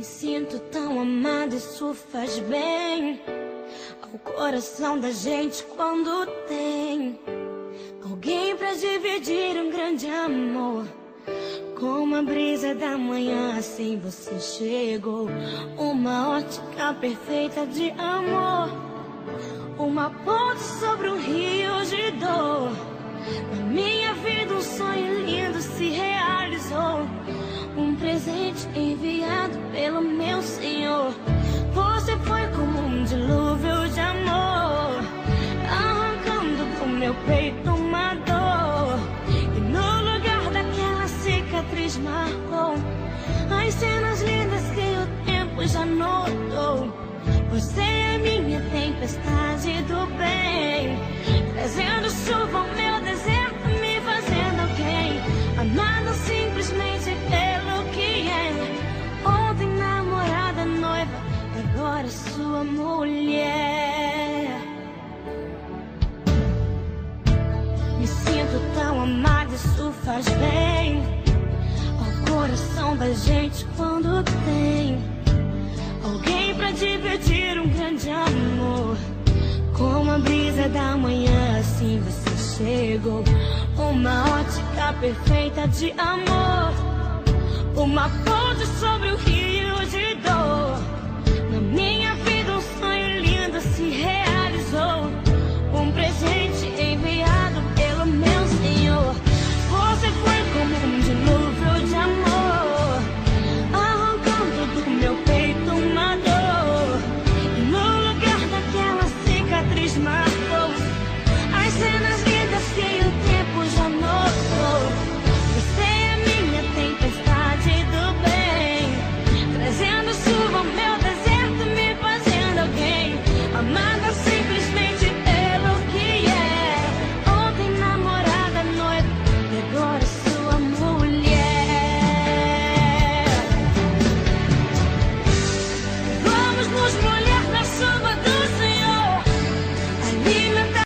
Me sinto tão amada, isso faz bem ao coração da gente quando tem alguém pra dividir um grande amor. Como a brisa da manhã, assim você chegou. Uma ótica perfeita de amor, uma ponte sobre um rio de dor. Na minha vida um sonho lindo se realizou, um presente enviado pelo meu Senhor. Você foi como um dilúvio de amor, arrancando do meu peito uma dor. E no lugar daquela cicatriz marcou as cenas lindas que o tempo já notou. Você é minha tempestade do bem, trazendo chuva ao meu deserto, me fazendo alguém, amado simplesmente pelo que é. Ontem namorada, noiva, agora sua mulher. Me sinto tão amada, isso faz bem ao coração da gente quando tem alguém pra dividir um grande amor. Como a brisa da manhã, assim você chegou. Uma ótica perfeita de amor, uma ponte sobre o rio de dor.